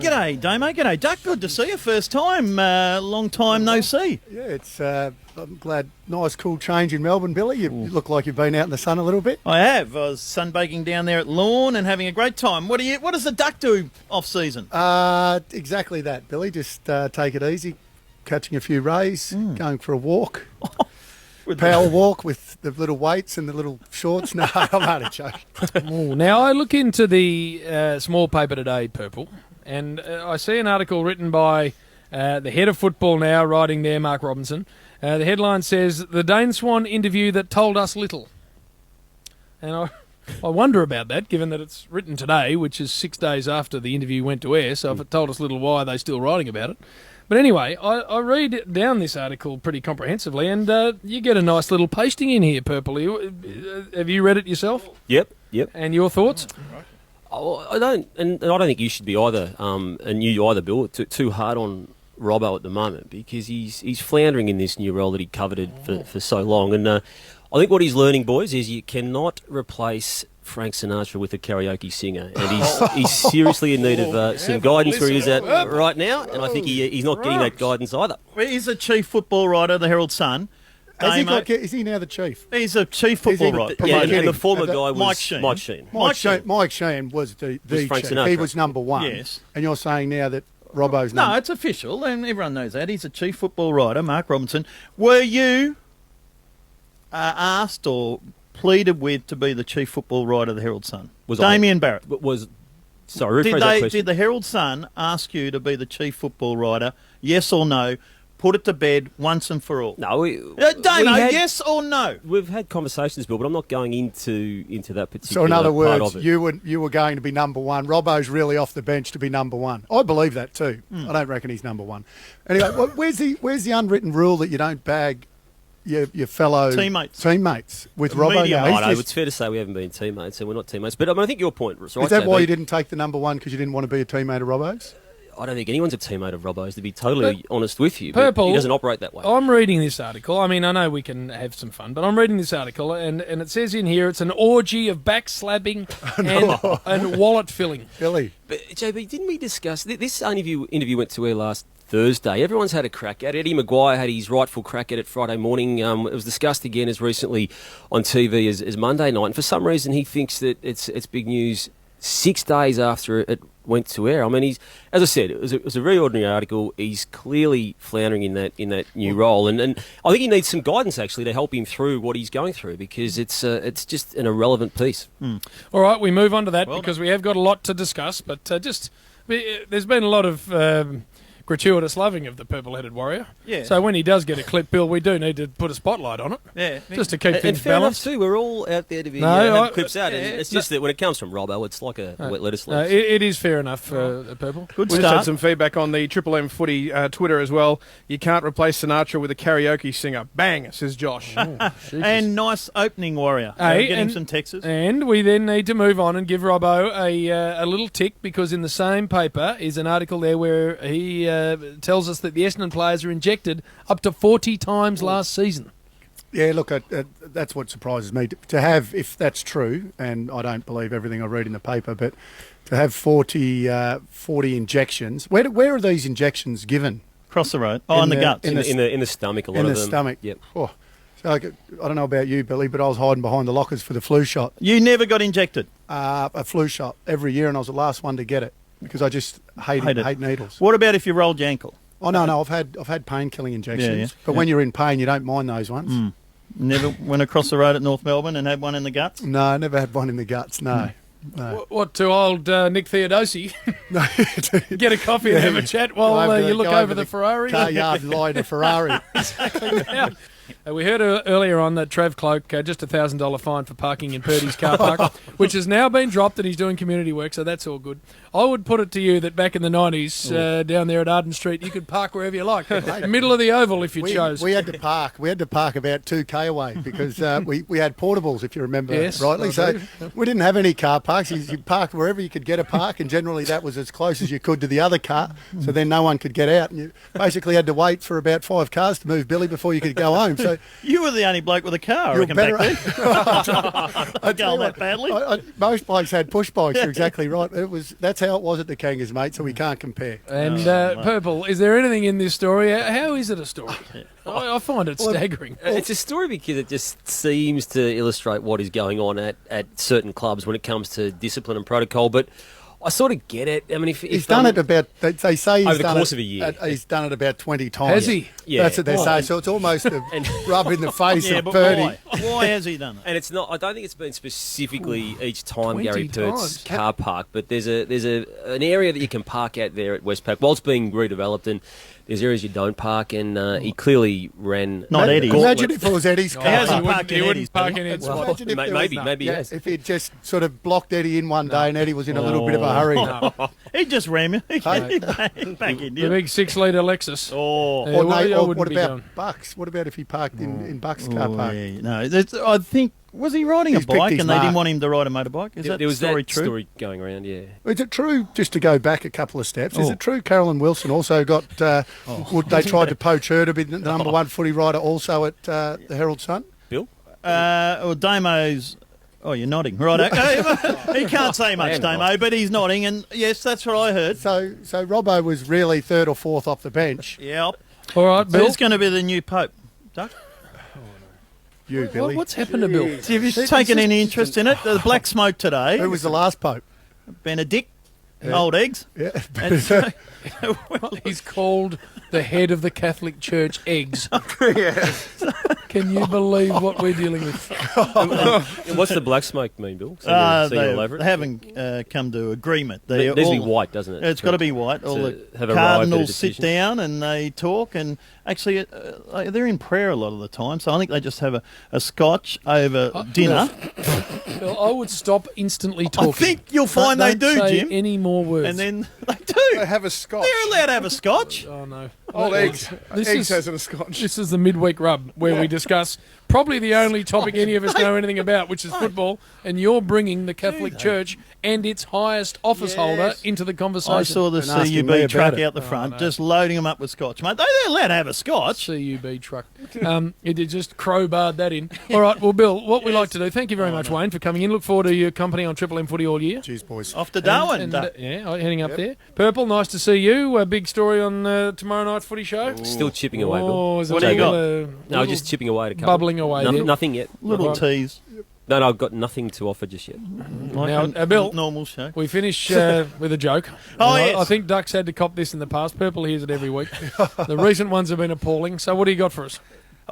g'day, Damo. G'day, Duck. Good to see you. First time, long time no see. Yeah, it's. I'm glad. Nice, cool change in Melbourne, Billy. You look like you've been out in the sun a little bit. I have. I was sunbaking down there at Lawn and having a great time. What does the Duck do off season? Exactly that, Billy. Just take it easy, catching a few rays, going for a walk. Power walk with the little weights and the little shorts. No, I'm only joking. Now, I look into the small paper today, Purple, and I see an article written by the head of football now, writing there, Mark Robinson. The headline says, "The Dane Swan interview that told us little." And I wonder about that, given that it's written today, which is 6 days after the interview went to air, so if it told us little, why are they still writing about it? But anyway, I read down this article pretty comprehensively, and you get a nice little pasting in here, Purple. Have you read it yourself? Yep. And your thoughts? I don't think you should be either, and you either, Bill, too hard on Robbo at the moment, because he's floundering in this new role that he coveted for so long. And I think what he's learning, boys, is you cannot replace Frank Sinatra with a karaoke singer, and he's seriously in need of some guidance where he is at right now, and I think he's not getting that guidance either. He's a chief football writer of the Herald Sun. Is he now the chief? He's a chief football writer. Yeah, and the former guy was Mike Sheahan. Mike Sheahan was the Frank chief. Sinatra. He was number one. Yes. And you're saying now that Robbo's number... No, it's official, and everyone knows that. He's a chief football writer, Mark Robinson. Were you asked or pleaded with to be the chief football writer of the Herald Sun? Damien Barrett. Sorry, rephrase that question. Did the Herald Sun ask you to be the chief football writer? Yes or no? Put it to bed once and for all. No, Damo, yes or no? We've had conversations, Bill, but I'm not going into that particular. So in other part words, of it. you were going to be number one. Robbo's really off the bench to be number one. I believe that too. I don't reckon he's number one. Anyway, where's the unwritten rule that you don't bag your fellow teammates with Robbo? No, it's fair to say we haven't been teammates, and we're not teammates. But I think your point was right. Is that why you didn't take the number one, because you didn't want to be a teammate of Robbo's? I don't think anyone's a teammate of Robbo's, to be totally honest with you. Purple, but he doesn't operate that way. I'm reading this article. I mean, I know we can have some fun, but I'm reading this article, and it says in here it's an orgy of backslapping and wallet filling. Billy. But, JB, didn't we discuss... This interview went to air last Thursday. Everyone's had a crack at it. Eddie Maguire had his rightful crack at it Friday morning. It was discussed again as recently on TV as Monday night. And for some reason, he thinks that it's big news 6 days after it went to air. I mean, as I said, it was a very ordinary article. He's clearly floundering in that new role, and I think he needs some guidance actually to help him through what he's going through, because it's just an irrelevant piece. All right, we move on to that because we have got a lot to discuss. But there's been a lot of gratuitous loving of the purple-headed warrior. Yeah. So when he does get a clip, Bill, we do need to put a spotlight on it. Yeah. Just to keep things balanced. Fair enough too. We're all out there to be have clips out. And it's just that when it comes from Robbo, it's like a wet lettuce leaf. It is fair enough, Purple. Good start. We just had some feedback on the Triple M Footy Twitter as well. You can't replace Sinatra with a karaoke singer. Bang, says Josh. And nice opening, warrior. Getting some texts. And we then need to move on and give Robbo a little tick, because in the same paper is an article there where he tells us that the Essendon players are injected up to 40 times last season. Yeah, look, that's what surprises me. To have, if that's true, and I don't believe everything I read in the paper, but to have 40 injections. Where are these injections given? Across the road. In the guts. In the stomach, a lot of them. In the stomach. Yep. Oh, so I don't know about you, Billy, but I was hiding behind the lockers for the flu shot. You never got injected? A flu shot every year, and I was the last one to get it, because I just hate needles. What about if you rolled your ankle? Oh no, I've had pain-killing injections, but when you're in pain, you don't mind those ones. Never went across the road at North Melbourne and had one in the guts? No, I never had one in the guts. No. No. What, to old Nick Theodosi? Get a coffee and have a chat while you look over the Ferrari? Car yard and lie in a Ferrari. Exactly. Now, we heard earlier on that Trav Cloke, just a $1,000 fine for parking in Purdy's car park, which has now been dropped, and he's doing community work, so that's all good. I would put it to you that back in the 90s, down there at Arden Street, you could park wherever you like. Middle of the oval if you chose. We had to park. We had to park about 2K away because we had portables, if you remember rightly. So we didn't have any car parks. You parked wherever you could get a park, and generally that was as close as you could to the other car, so then no one could get out. And you basically had to wait for about 5 cars to move, Billy, before you could go home. So You were the only bloke with a car, I you're reckon, better. back then. I Going that badly. most blokes had push bikes. You're exactly right. That's how it was at the Kangas, mate. So we can't compare. And Purple, is there anything in this story? How is it a story? I find it staggering. It's a story because it just seems to illustrate what is going on at certain clubs when it comes to discipline and protocol. But I sort of get it. I mean, if He's done it about. They say he's over the done course it, of a year. He's done it about 20 times. Has he? Yeah. That's what they say. So it's almost a rub in the face Yeah, of but Purdy. why has he done it? And it's not. I don't think it's been specifically each time 20 Gary Pert's times. car park, but there's an area that you can park out there at Westpac while it's being redeveloped, and there's areas you don't park. And he clearly ran. Not Eddie's. Imagine if it was Eddie's car. How's he park. parked in He Eddie's? wouldn't park Billy? in Ed's Well, spot. imagine if there Maybe was- he has. If he'd just sort of blocked Eddie in one day and Eddie was in a little bit of a hurry. He'd just ram you. back in, The did big 6-litre Lexus. Oh. Yeah, I wouldn't What be about going. Bucks? What about if he parked in Bucks' car park? Yeah, no, I think, was he riding He's a picked bike his and they didn't mark. want him to ride a motorbike? Is that There was story that true? story going around, yeah. Is it true, just to go back a couple of steps, is Oh. it true Carolyn Wilson also got, they tried to poach her to be the number one footy rider also at the Herald Sun? Bill? Well, Damo's... Oh, you're nodding. Right. Okay. He can't say much, Damo, but he's nodding. And, yes, that's what I heard. So Robbo was really third or fourth off the bench. Yep. All right, So Bill. who's going to be the new Pope? Duck? You, Billy. What's happened to Bill? Have you taken any interest in it? The black smoke today. Who was the last Pope? Benedict. Old eggs. Yeah. And so, He's called the head of the Catholic Church Eggs. Can you believe what we're dealing with? What's the black smoke mean, Bill? So you're all over it? they haven't come to agreement. It needs to be white, doesn't it? It's got to be white. All To the have arrived at a cardinals sit decision. down and they talk, and actually they're in prayer a lot of the time. So I think they just have a scotch over dinner. Bill, I would stop instantly talking. I think you'll find they Don't do, say Jim. any more words. And then they They do. have a scotch. They're allowed to have a scotch. Oh, no. Old eggs. This Eggs is- has in a scotch. This is the Midweek Rub, where we discuss probably the only topic any of us know anything about, which is football, and you're bringing the Catholic Church and its highest office holder into the conversation. I saw the And asking me CUB about truck it. out the front, just loading them up with scotch. Mate, they're allowed to have a scotch. CUB truck. It just crowbarred that in. All right, well, Bill, what we like to do, thank you very much, Wayne, for coming in. Look forward to your company on Triple M Footy all year. Cheers, boys. Off to Darwin. Yeah, heading up there. Purple, nice to see you. A big story on tomorrow night's Footy Show. Still chipping away, Bill. Oh, is it What do you got? No, just chipping away to cover. bubbling away there. Nothing yet. Little Right. tease. No, I've got nothing to offer just yet. Now, Bill, Normal show. we finish with a joke. Oh, And yes. I think Duck's had to cop this in the past. Purple hears it every week. The recent ones have been appalling. So what do you got for us?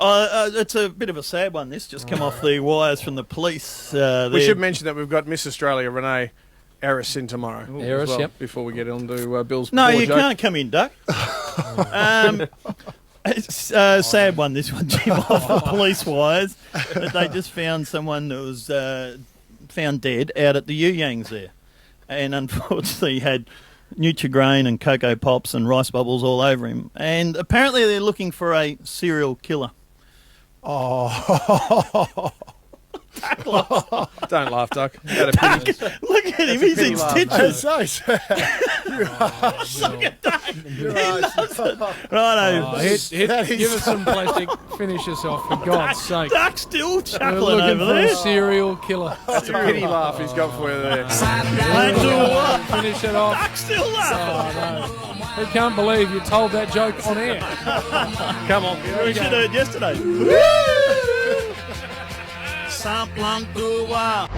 It's a bit of a sad one. This just come off the wires from the police. We should mention that we've got Miss Australia, Renee Eris, in tomorrow. Eris, as well, yep. Before we get on to Bill's No, poor you joke. can't come in, Duck. It's a sad one, this one, Jim, off the police wires. That they just found someone that was found dead out at the Yu-Yangs there. And unfortunately had Nutri-Grain and Cocoa Pops and rice bubbles all over him. And apparently they're looking for a serial killer. Oh. Don't laugh, Duck. Out of pity. Look at him, he's in That's stitches. so sad. Look at Duck. He loves it. Righto. Give us some plastic. Finish us off, for God's sake. Duck's still We're chuckling looking over for a there. serial killer. It's a pity laugh he's got for you there. Don't do what? Finish it off. Duck's still laughing. Oh, no. We can't believe you told that joke on air. Come on, we should have heard yesterday. Samplangua.